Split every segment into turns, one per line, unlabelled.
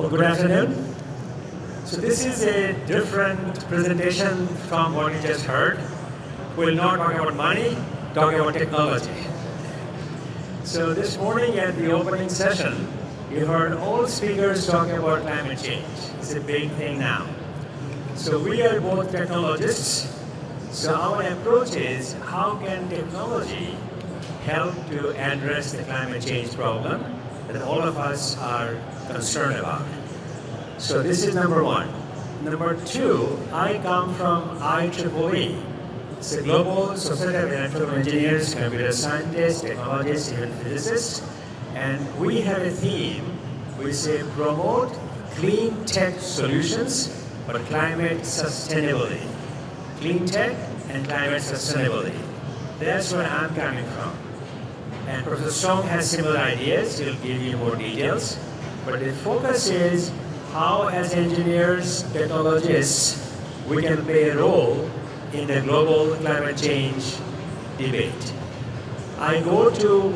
Well, good afternoon. So this is a different presentation from what you just heard. We'll not talk about money, talk about technology. So this morning at the opening session, you heard all speakers talking about climate change. It's a big thing now. So we are both technologists. So our approach is how can technology help to address the climate change problem that all of us are concerned about. So this is number one. Number two, I come from IEEE. It's a global society of electrical engineers, computer scientists, technologists, even physicists. And we have a theme. We say promote clean tech solutions for climate sustainability. Clean tech and climate sustainability. That's where I'm coming from. And Professor Song has similar ideas. He'll give you more details. But the focus is how, as engineers, technologists, we can play a role in the global climate change debate. I go to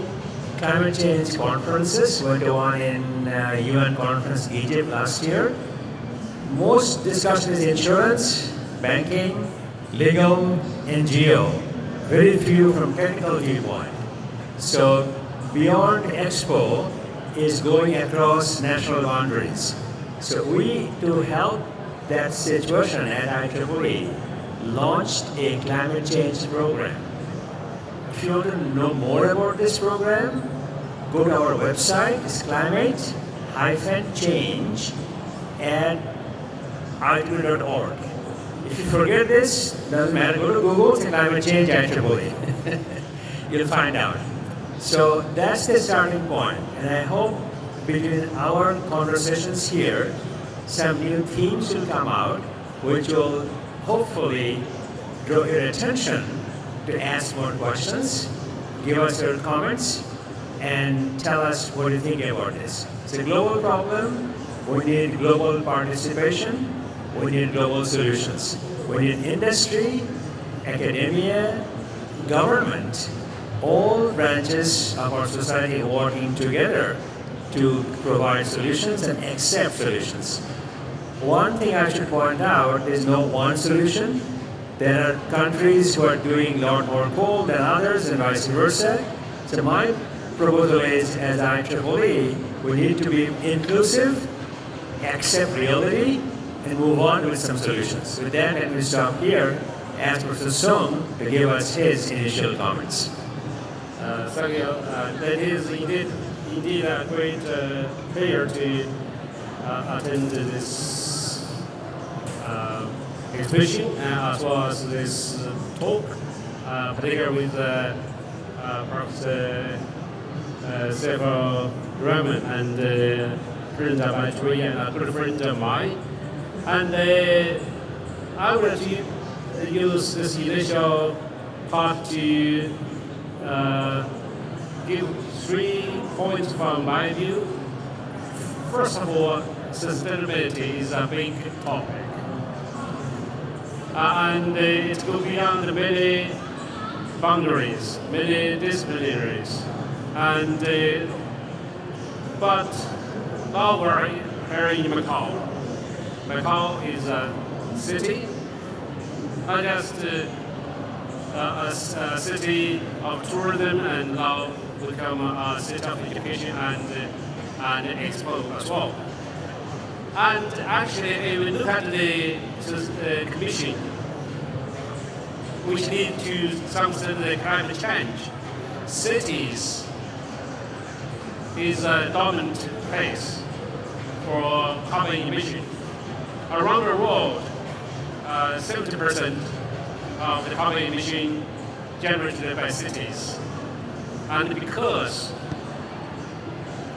climate change conferences. Went to one in UN conference Egypt last year. Most discussion is insurance, banking, legal, NGO. Very few from technical viewpoint. So Beyond Expo is going across national boundaries. So we, to help that situation at IEEE, launched a climate change program. If you want to know more about this program, go to our website. It's climate-change at IEEE.org. If you forget this, doesn't matter, go to Google, say climate change IEEE. You'll find out. So that's the starting point. And I hope between our conversations here, some new themes will come out, which will hopefully draw your attention to ask more questions, give us your comments, and tell us what you think about this. It's a global problem. We need global participation. We need global solutions. We need industry, academia, government, all branches of our society working together to provide solutions and accept solutions. One thing I should point out, there's no one solution. There are countries who are doing a lot more coal than others and vice versa. So my proposal is, as IEEE, we need to be inclusive, accept reality, and move on with some solutions. With that, let me stop here, ask Professor Song to give us his initial comments.
Thank you. That is indeed a great pleasure to attend this exhibition as well as this talk, particularly with Professor Saifur, Rahman, and friend of IEEE and a good friend of mine. And I would like to use this initial part to give 3 points from my view. First of all, sustainability is a big topic. And it goes beyond many boundaries, many disciplinaries. And, but now we're here in Macau. Macau is a city, not just a city of tourism, and now become a city of education and expo as well. And actually, if we look at the commission, which lead to some sort of the climate change, cities is a dominant place for carbon emission. Around the world, 70% of the carbon emission generated by cities. And because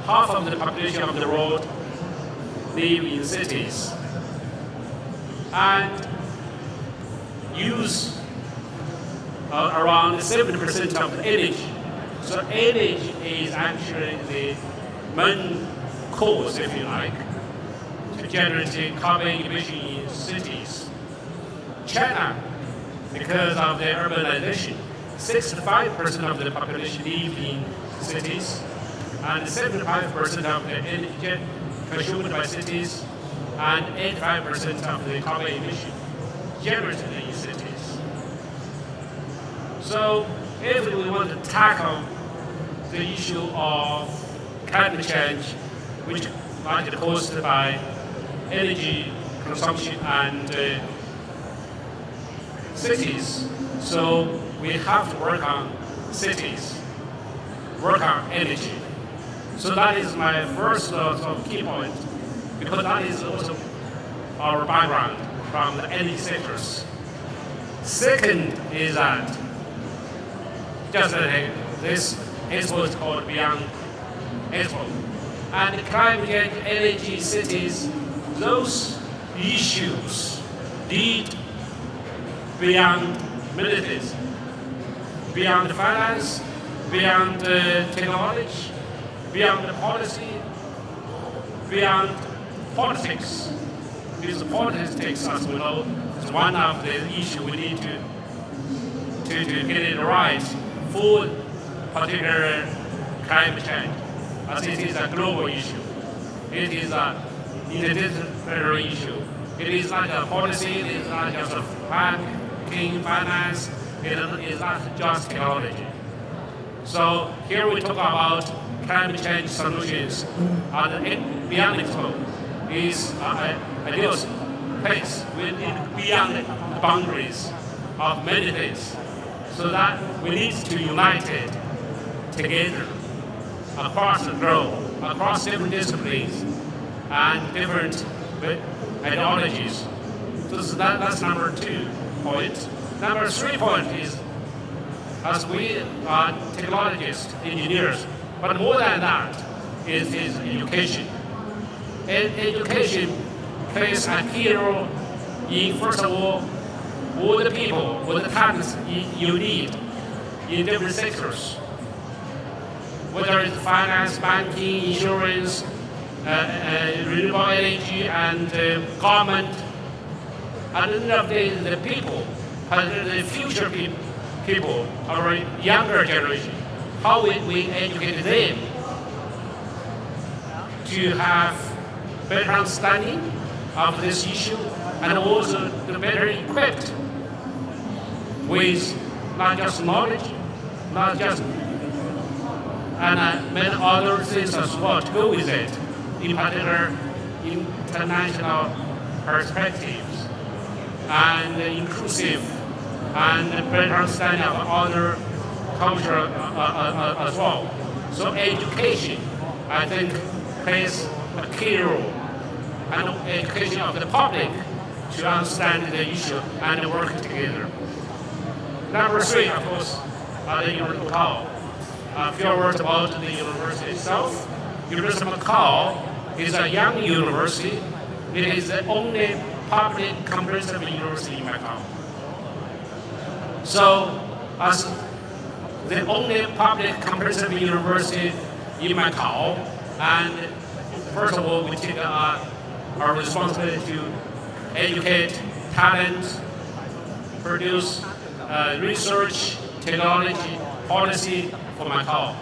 half of the population of the world live in cities and use around 70% of the energy. So energy is actually the main cause, if you like, to generate carbon emission in cities. China, because of the urbanization, 65% of the population live in cities, and 75% of the consumed by cities, and 85% of the carbon emission generated in cities. So if we want to tackle the issue of climate change, which is largely caused by energy consumption and cities, so we have to work on cities, work on energy. So that is my first sort of key point, because that is also our background from the energy sectors. Second is that, just this expo is called Beyond Expo. And climate change, energy, cities, those issues lead beyond militaries, beyond finance, beyond technology, beyond policy, beyond politics. Because politics, as we know, is one of the issues we need to get it right for particular climate change, as it is a global issue. It is an interdisciplinary issue. It is not a policy, it is not just a banking, finance, it is not just technology. So here we talk about climate change solutions. And Beyond Expo is an ideal place. We need beyond the boundaries of many things, so that we need to unite it together across the globe, across different disciplines and different ideologies. So that's number 2 point. Number 3 point is, as we are technologists, engineers, but more than that is education. And education plays a key role in, first of all the people, all the talents you need in different sectors, whether it's finance, banking, insurance, renewable energy, and government. At the end of the day, the people, the future people, our younger generation, how we educate them to have better understanding of this issue, and also to better equipped with not just knowledge, not just, and many other things as well to go with it, in particular international perspectives, and inclusive, and better understanding of other culture as well. So education, I think, plays a key role, and education of the public to understand the issue and work together. Number 3, of course, the University of Macau. A few words about the university itself. University of Macau is a young university. It is the only public comprehensive university in Macau. So, as the only public comprehensive university in Macau, and first of all, we take our responsibility to educate talent, produce research, technology, policy for Macau.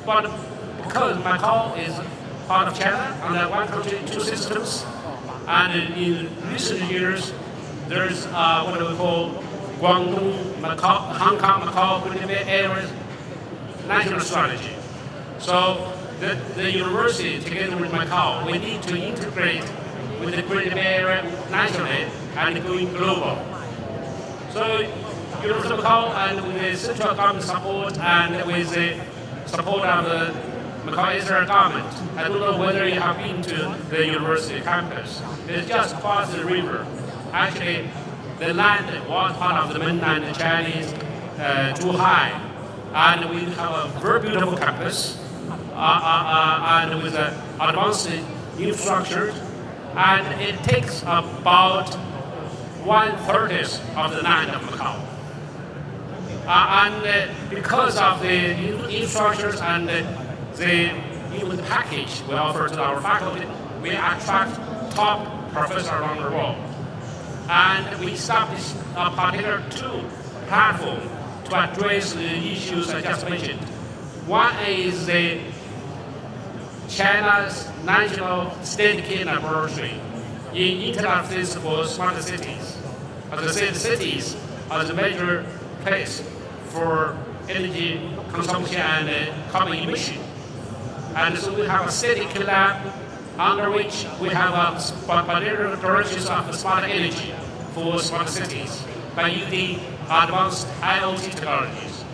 But because Macau is part of China, under one country, two systems, and in recent years, there's what we call Guangdong, Macau, Hong Kong, Macau, Greater Bay Area national strategy. So the university, together with Macau, we need to integrate with the Greater Bay Area nationally and going global. So University of Macau, and with the central government support and with the support of the Macau Israel government, I don't know whether you have been to the university campus. It's just across the river. Actually, the land was part of the mainland Chinese Zhuhai, and we have a very beautiful campus and with advanced infrastructure, and it takes about 1/3 of the land of Macau. And because of the infrastructures and the package we offer to our faculty, we attract top professors around the world. And we established a particular platform to address the issues I just mentioned. One is the China's national state-key laboratory in Internet of Things for smart cities. As I said, cities are the major place for energy consumption and carbon emission. And so we have a city lab under which we have a particular directions of smart energy for smart cities by using advanced IoT technologies.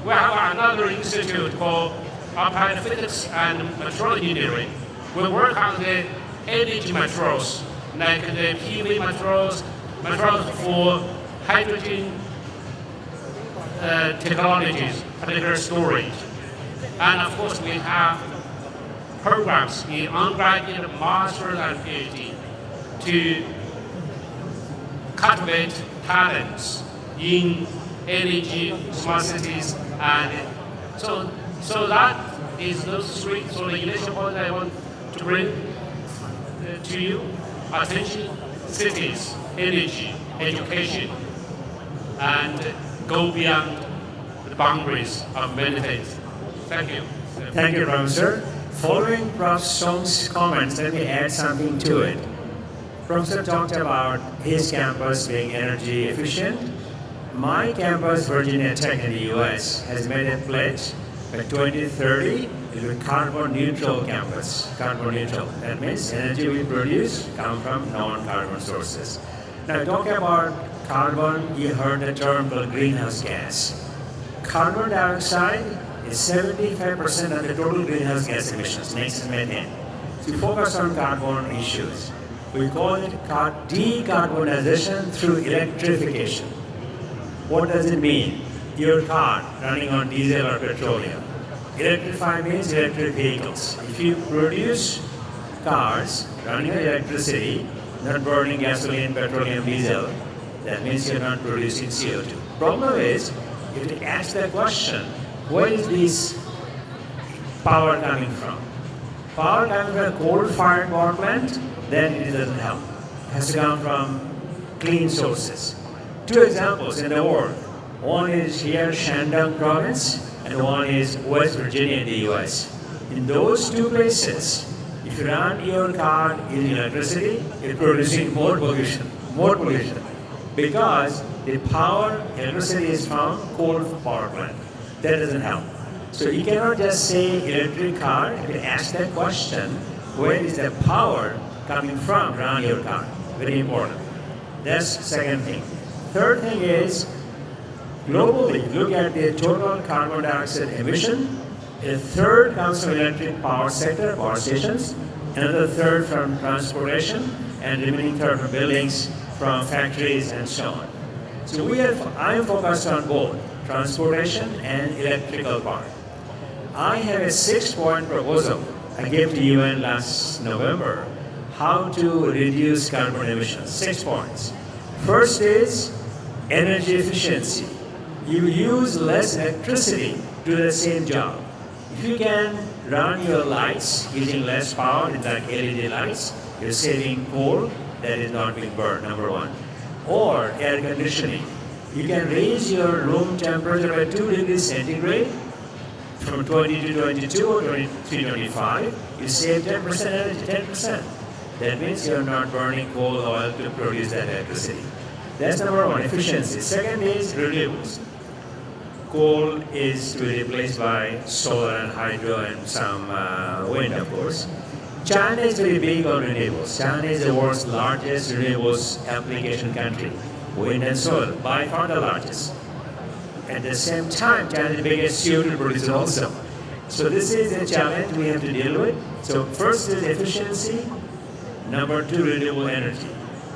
We have another institute called Applied Physics and Material Engineering. We work on the energy materials, like the PV materials, materials for hydrogen technologies, particular storage. And of course, we have programs in undergraduate, master's, and PhD to cultivate talents in energy, smart cities, and so that is those three. So the initial point I want to bring to you: attention, cities, energy, education, and go beyond the boundaries of many things. Thank you.
Thank you, Professor. Following Prof. Song's comments, let me add something to it. Professor talked about his campus being energy efficient. My campus, Virginia Tech in the US, has made a pledge by 2030 it will be carbon neutral campus. Carbon neutral. That means energy we produce come from non-carbon sources. Now talking about carbon, you heard the term called greenhouse gas. Carbon dioxide is 75% of the total greenhouse gas emissions, next is methane. So we focus on carbon issues. We call it decarbonization through electrification. What does it mean? Your car running on diesel or petroleum. Electrify means electric vehicles. If you produce cars running on electricity, not burning gasoline, petroleum, diesel, that means you're not producing CO2. Problem is, if you ask the question, where is this power coming from? Power coming from a coal-fired power plant, then it doesn't help. It has to come from clean sources. Two examples in the world. One is here, Shandong province, and one is West Virginia in the US. In those two places, if you run your car using electricity, you're producing more pollution, because the power, electricity is from coal power plant. That doesn't help. So you cannot just say electric car, you can ask that question, where is the power coming from around your car? Very important. That's the second thing. Third thing is, globally, look at the total carbon dioxide emission. A third comes from electric power sector, power stations, another third from transportation, and the remaining third from buildings, from factories, and so on. So I am focused on both transportation and electrical part. I have a 6-point proposal I gave to UN last November, how to reduce carbon emissions. 6 points. First is energy efficiency. You use less electricity to do the same job. If you can run your lights using less power, like LED lights, you're saving coal that is not being burned, number one. Or air conditioning. You can raise your room temperature by 2 degrees centigrade from 20 to 22 or 23 to 25. You save 10% energy, 10%. That means you're not burning coal oil to produce that electricity. That's number one, efficiency. Second is renewables. Coal is to be replaced by solar and hydro and some wind, of course. China is very big on renewables. China is the world's largest renewables application country. Wind and solar, by far the largest. At the same time, China is the biggest CO2 producer also. So this is a challenge we have to deal with. So first is efficiency. Number two, renewable energy.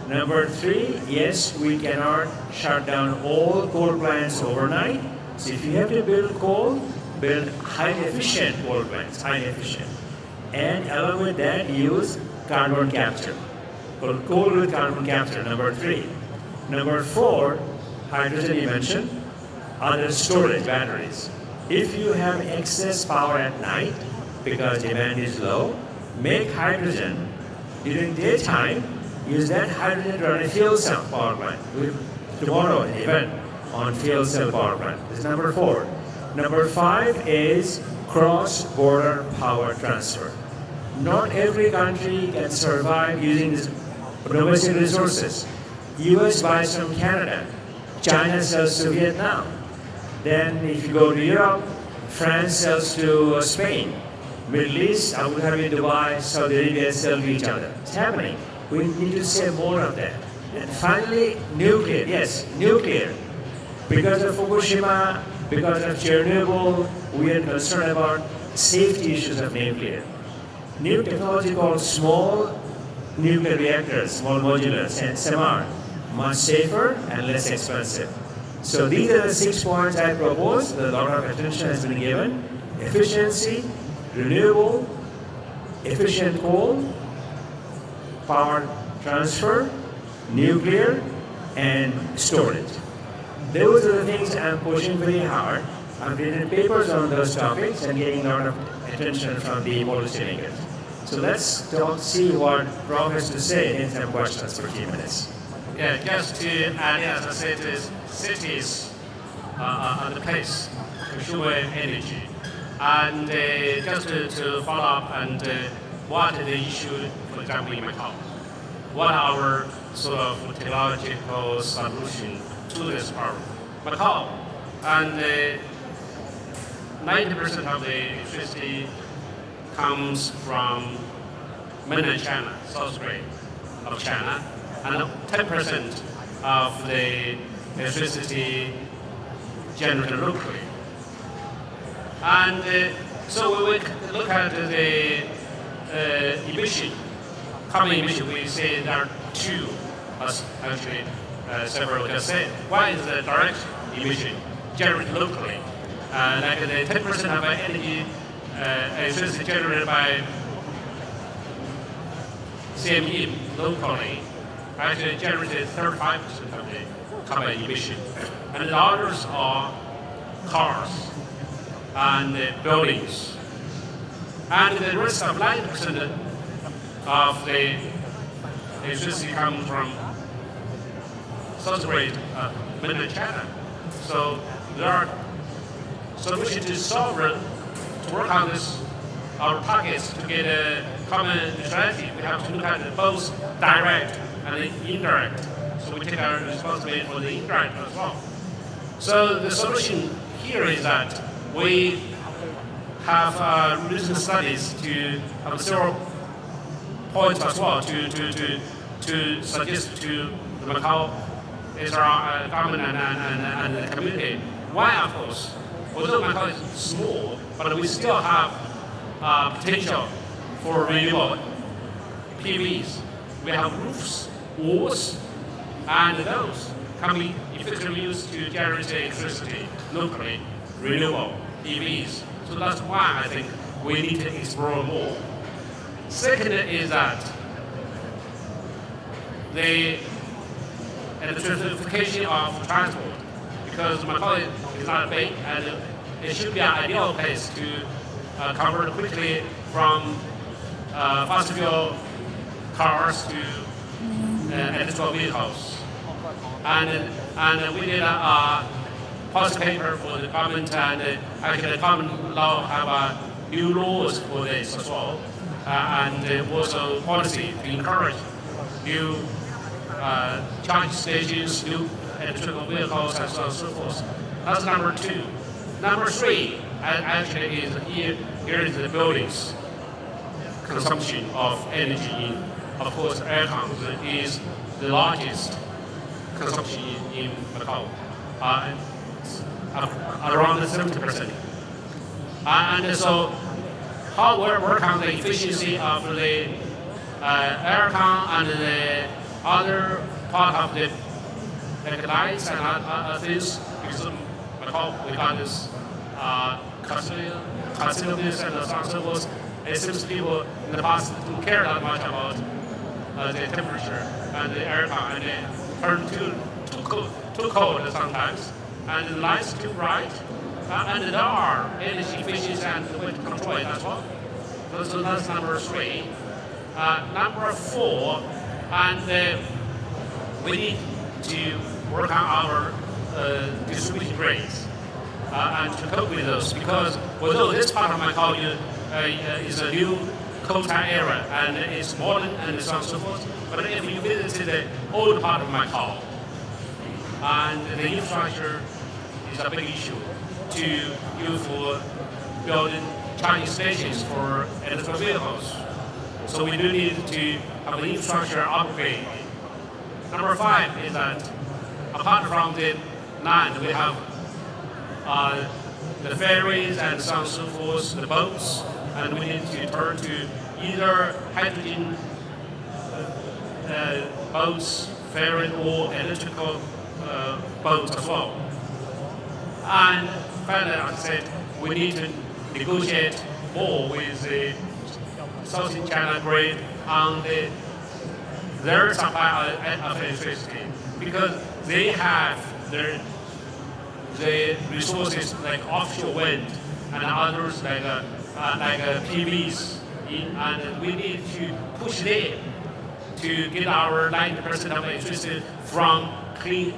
Number three, yes, we cannot shut down all coal plants overnight. So if you have to build coal, build highly efficient coal plants, highly efficient. And along with that, use carbon capture. Coal with carbon capture, number three. Number four, hydrogen you mentioned, other storage, batteries. If you have excess power at night, because demand is low, make hydrogen during daytime, use that hydrogen to run a fuel cell power plant. Tomorrow, an event on fuel cell power plant. This is number four. Number five is cross-border power transfer. Not every country can survive using these domestic resources. US buys from Canada, China sells to Vietnam. Then if you go to Europe, France sells to Spain. Middle East, Abu Dhabi, Dubai, Saudi Arabia sell to each other. It's happening. We need to say more of that. And finally, nuclear. Yes, nuclear. Because of Fukushima, because of Chernobyl, we are concerned about safety issues of nuclear. New technology called small nuclear reactors, small modulars, and SMR, much safer and less expensive. So these are the 6 points I propose. A lot of attention has been given. Efficiency, renewable, efficient coal, power transfer, nuclear, and storage. Those are the things I'm pushing very hard. I've written papers on those topics and getting a lot of attention from the policymakers. So let's see what Prof has to say in some questions for a few minutes.
Yeah, just to add, as I said, cities are the place to consume energy. And just to follow up and what the issue, for example, in Macau, what our sort of technological solution to this problem. Macau, and 90% of the electricity comes from mainland China, south of China, and 10% of the electricity generated locally. And so we look at the emission, carbon emission, we say there are two, as actually several just said. One is the direct emission, generated locally. Like the 10% of energy electricity generated by CME locally actually generated 35% of the carbon emission. And the others are cars and buildings. And the rest of 90% of the electricity comes from south-grade mainland China. So there are solutions to solve it, to work on this, our targets to get a carbon neutrality. We have to look at both direct and indirect. So we take our responsibility for the indirect as well. So the solution here is that we have recent studies to have several points as well to suggest to the Macau Israel government and the community. Why, of course, although Macau is small, but we still have potential for renewable PVs. We have roofs, walls, and those can be effectively used to generate electricity locally, renewable PVs. So that's why I think we need to explore more. Second is that the electrification of transport, because Macau is not big and it should be an ideal place to convert quickly from fossil fuel cars to electrical vehicles. And we did a policy paper for the government, and actually the government now have new laws for this as well, and also policy to encourage new charging stations, new electrical vehicles, and so on and so forth. That's number two. Number three, actually, is here is the buildings consumption of energy. Of course, aircon is the largest consumption in Macau, around 70%. And so, how we work on the efficiency of the aircon and the other part of the lights and other things, because Macau, we got this facilities and so on and so forth. It seems people in the past didn't care that much about the temperature and the aircon, and they turn too cold sometimes, and the lights too bright, and there are energy efficiency and the way to control it as well. So that's number three. Number four, and we need to work on our distribution grids. and to cope with those. Because although this part of Macau is a new coastal area and it's modern and so on and so forth, but if you visit the old part of Macau, and the infrastructure is a big issue to use for building charging stations for electric vehicles. So we do need to have the infrastructure upgrade. Number 5 is that apart from the land, we have the ferries and so on and so forth, the boats, and we need to turn to either hydrogen boats, ferry, or electrical boats as well. And finally, as I said, we need to negotiate more with the Southern China grid on their supply of electricity, because they have the resources like offshore wind and others like PVs, and we need to push them to get our 90% of electricity from clean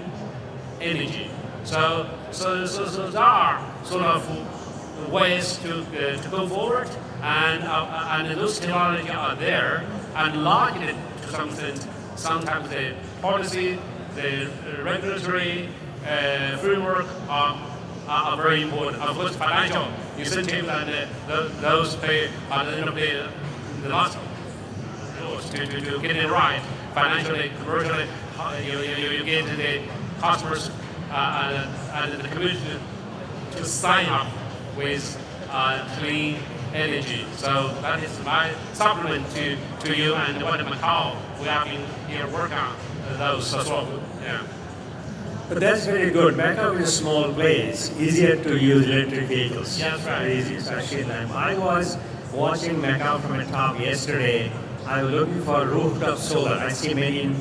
energy. So there are sort of ways to go forward, and those technologies are there, and locking it to something. Sometimes the policy, the regulatory framework are very important. Of course, financial incentives and those pay at the end of the last to get it right financially, commercially. You get the customers and the community to sign up with clean energy. So that is my supplement to you, and what in Macau we have been here working on those as well. Yeah.
But that's very good. Macau is a small place, easier to use electric vehicles.
Yeah, that's right.
Very easy, especially then. I was watching Macau from the top yesterday. I was looking for rooftop solar. I see many in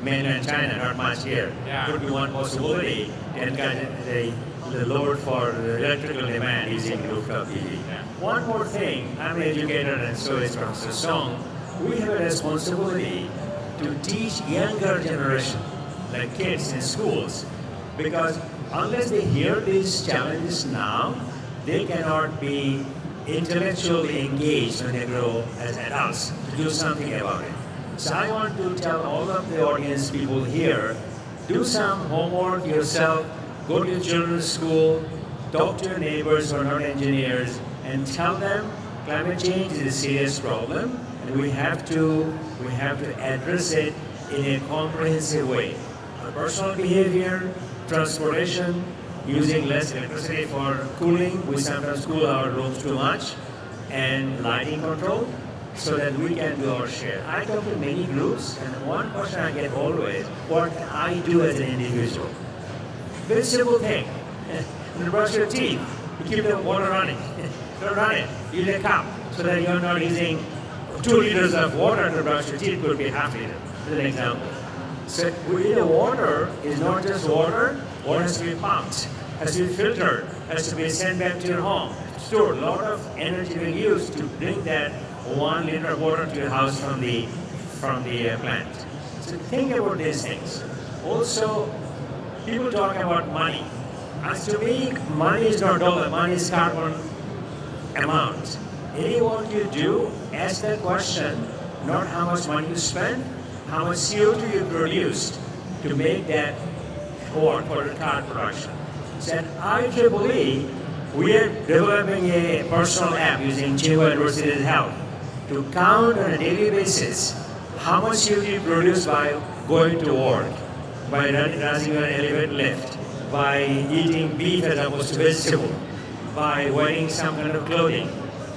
mainland China, not much here.
Yeah.
Could be one possibility, and the load for the electrical demand using rooftop PV.
Yeah.
One more thing, I'm an educator and so is Professor Song. We have a responsibility to teach younger generation, like kids in schools, because unless they hear these challenges now, they cannot be intellectually engaged when they grow as adults to do something about it. So I want to tell all of the audience people here, do some homework yourself, go to your children's school, talk to your neighbors who are not engineers, and tell them climate change is a serious problem, and we have to address it in a comprehensive way. Our personal behavior, transportation, using less electricity for cooling, we sometimes cool our rooms too much, and lighting control, so that we can do our share. I talk to many groups, and one question I get always, what can I do as an individual? Very simple thing. You brush your teeth, you keep the water running. Don't run it, use a cup, so that you're not using 2 liters of water to brush your teeth, could be half liter, as an example. So the water is not just water, water has to be pumped, has to be filtered, has to be sent back to your home, stored. A lot of energy being used to bring that 1 liter of water to your house from the plant. So think about these things. Also, people talk about money. As to me, money is not dollar, money is carbon amount. Anyone you do, ask that question, not how much money you spend, how much CO2 you produced to make that work for the car production. So at IEEE, we are developing a personal app using Tsinghua University's help to count on a daily basis how much CO2 you produce by going to work, by running an elevator lift, by eating beef as opposed to vegetable, by wearing some kind of clothing,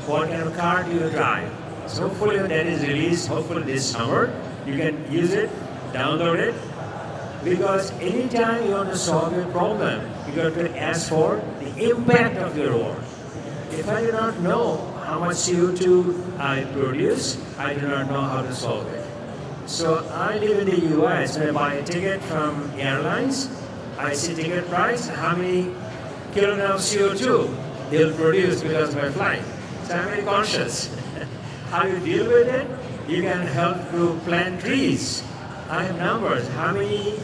what kind of car do you drive. So hopefully when that is released, hopefully this summer, you can use it, download it, because anytime you want to solve a problem, you got to ask for the impact of your work. If I do not know how much CO2 I produce, I do not know how to solve it. So I live in the US, when I buy a ticket from airlines, I see ticket price, how many kilograms of CO2 they'll produce because of my flight. So I'm very conscious. How you deal with it? You can help to plant trees. I have numbers. How many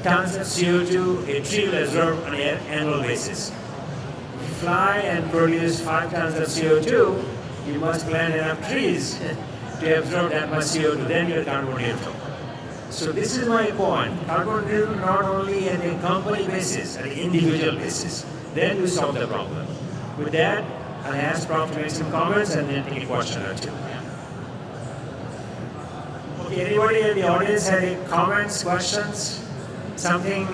tons of CO2 a tree will absorb on an annual basis? fly and produce 5 tons of CO2, you must plant enough trees to absorb that much CO2, then you're carbon neutral. So this is my point. Carbon neutral not only at a company basis, at an individual basis. Then you solve the problem. With that, I'll ask Prof to make some comments and then take a question or two. Okay, anybody in the audience have any comments, questions? Something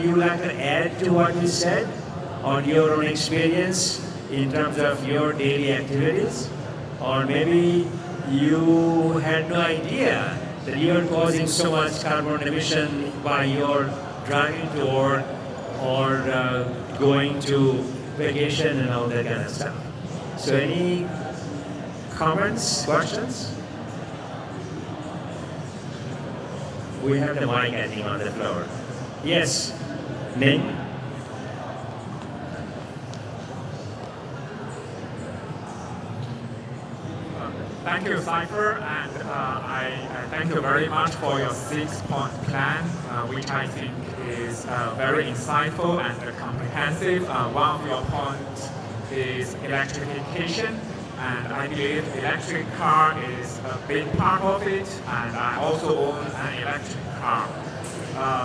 you would like to add to what you said on your own experience in terms of your daily activities? Or maybe you had no idea that you're causing so much carbon emission by your driving to work or going to vacation and all that kind of stuff. So any comments, questions? We have the mic, I think, on the floor. Yes, Ning?
Thank you, Saifur, and I thank you very much for your 6-point plan, which I think is very insightful and comprehensive. One of your points is electrification, and I believe electric car is a big part of it, and I also own an electric car.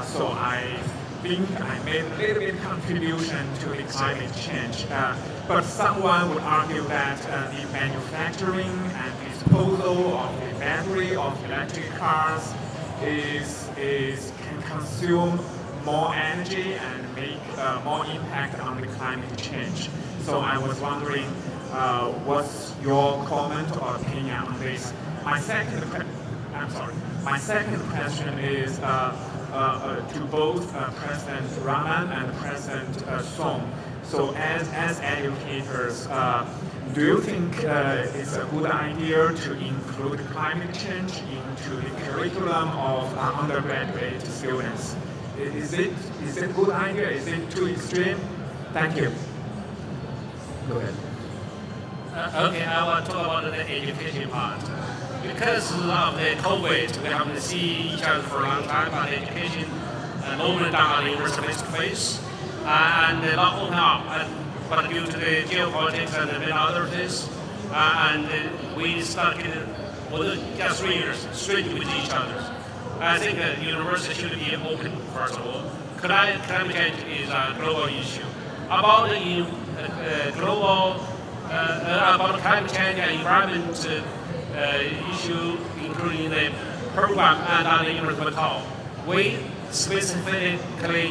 So I think I made a little bit contribution to the climate change. But someone would argue that the manufacturing and disposal of the battery of electric cars can consume more energy and make more impact on the climate change. So I was wondering, what's your comment or opinion on this? My second question is to both President Rahman and President Song. So as educators, do you think it's a good idea to include climate change into the curriculum of undergraduate students? Is it a good idea? Is it too extreme? Thank you.
Go ahead.
Okay, I want to talk about the education part. Because of the COVID, we haven't seen each other for a long time, but education normally done on the university face-to-face, and not open up. But due to the geopolitics and many other things, and we started for just 3 years straight with each other. I think the university should be open, first of all. Climate change is a global issue. About the about climate change and environment issue, including the program and on the University of Macau, we specifically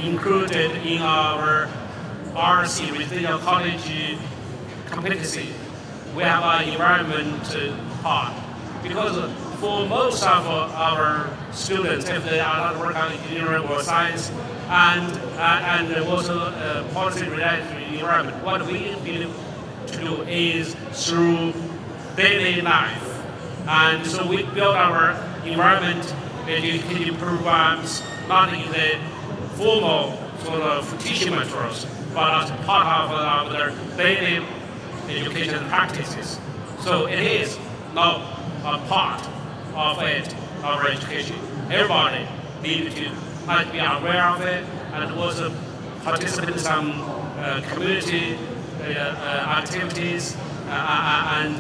included in our RC, Residential College competency. We have an environment part. Because for most of our students, if they are not working on engineering or science, and also policy related to the environment, what we need to do is through daily life. And so we build our environment education programs not in the formal sort of teaching materials, but as part of their daily education practices. So it is now a part of it, our education. Everybody needs to be aware of it and also participate in some community activities and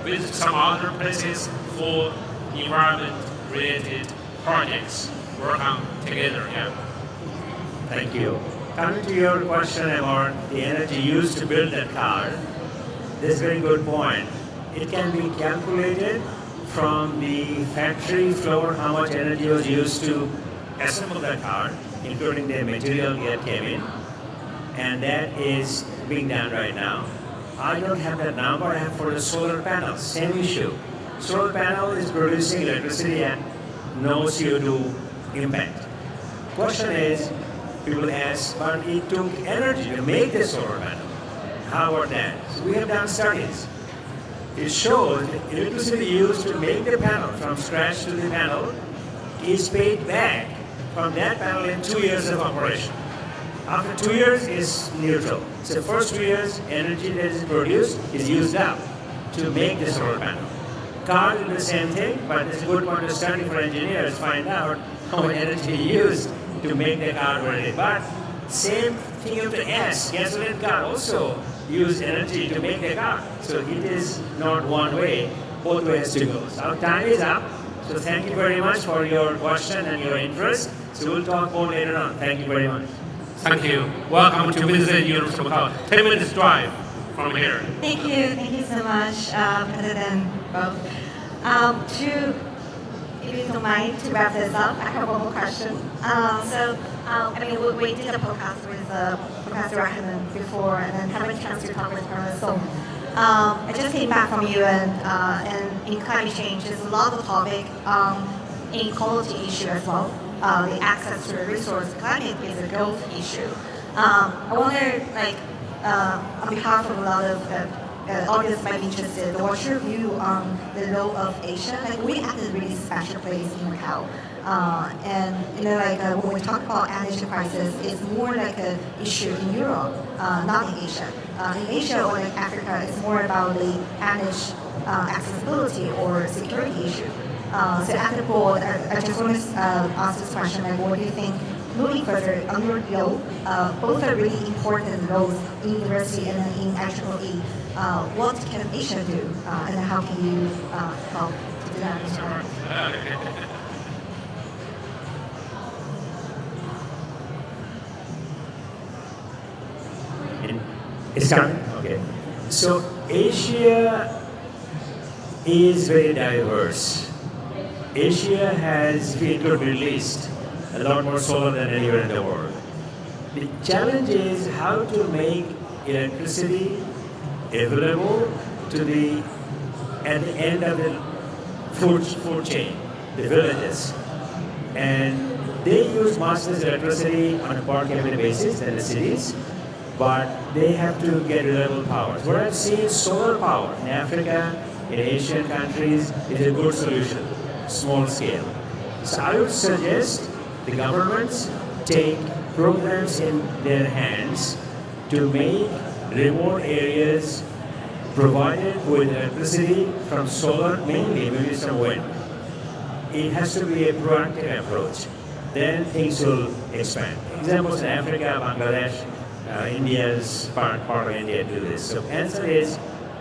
visit some other places for environment-related projects. Work on together, yeah.
Thank you. Coming to your question about the energy used to build that car, this is a very good point. It can be calculated from the factory floor how much energy was used to assemble that car, including the material that came in, and that is being done right now. I don't have that number. I have for the solar panels, same issue. Solar panel is producing electricity at no CO2 impact. Question is, people ask, but it took energy to make the solar panel. How about that? So we have done studies. It shows that electricity used to make the panel from scratch to the panel is paid back from that panel in 2 years of operation. After 2 years, it's neutral. So the first 2 years, energy that is produced is used up to make the solar panel. Cars do the same thing, but it's a good point of study for engineers to find out how much energy used to make the car ready. But same think of the S, gasoline car also use energy to make the car. So it is not one way, both ways to go. So our time is up. So thank you very much for your question and your interest. So we'll talk more later on. Thank you very much.
Thank you. Welcome to visit University of Macau. 10 minutes drive from here.
Thank you so much, President Prof. If you don't mind, to wrap this up, I have one more question. We did a podcast with Professor Rahman before, and then had a chance to talk with her. So I just came back from UN, and in climate change, there's a lot of topic inequality issue as well. The access to the resource, climate is a growth issue. I wonder, on behalf of a lot of audience might be interested, what's your view on the role of Asia? We have a really special place in Macau. When we talk about energy crisis, it's more like an issue in Europe, not in Asia. In Asia or in Africa, it's more about the energy accessibility or security issue. So at the board, I just want to ask this question, what do you think, moving further, on your role, both are really important roles in university and in IEEE. What can Asia do, and how can you help to do that?
It's coming? Okay. So Asia is very diverse. Asia has, if you include Middle East, a lot more solar than anywhere in the world. The challenge is how to make electricity available to at the end of the food chain, the villages. And they use much less electricity on a per capita basis than the cities, but they have to get reliable power. What I've seen, solar power in Africa, in Asian countries, is a good solution, small scale. So I would suggest the governments take programs in their hands to make remote areas provided with electricity from solar, mainly maybe some wind. It has to be a proactive approach. Then things will expand. Examples in Africa, Bangladesh, India's part of India do this. So answer is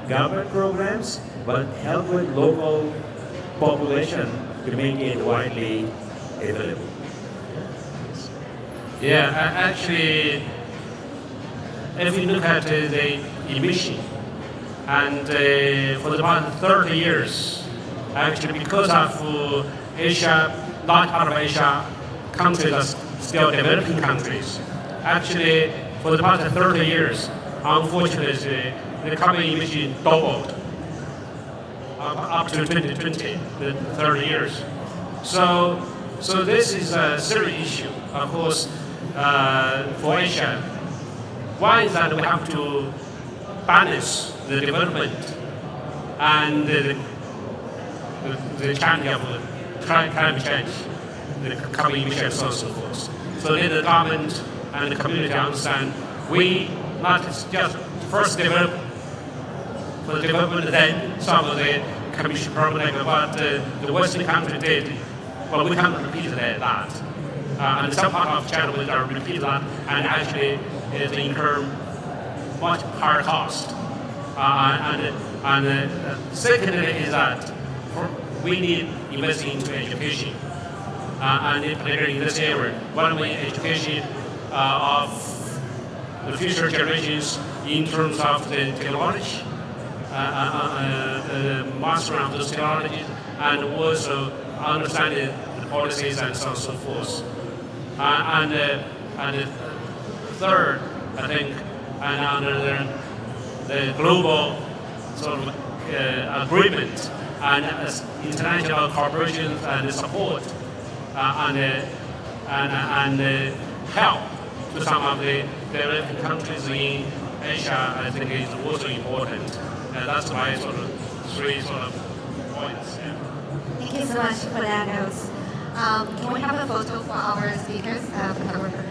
government programs, but help with local population to make it widely available.
Yeah, actually, if you look at the emission, and for the past 30 years, actually because of Asia, large part of Asia, countries are still developing countries. Actually, for the past 30 years, unfortunately, the carbon emission doubled up to 2020, the 30 years. So this is a serious issue, of course, for Asia. Why is that we have to balance the development and the challenge of climate change, the carbon emissions and so forth. So let the government and the community understand we not just first develop for the development, then solve the commission problem, but the Western country did. Well, we can't repeat that. And some part of China will repeat that, and actually it incur much higher cost. Secondly is that we need investing into education, and in particular in this area, one way education of the future generations in terms of the technology, master of those technologies, and also understanding the policies and so on and so forth. And third, I think, and under the global sort of agreement and international cooperation and support and help to some of the developing countries in Asia, I think is also important. And that's my sort of three sort of points. Yeah.
Thank you so much for that notes. Can we have a photo for our speakers, photographer?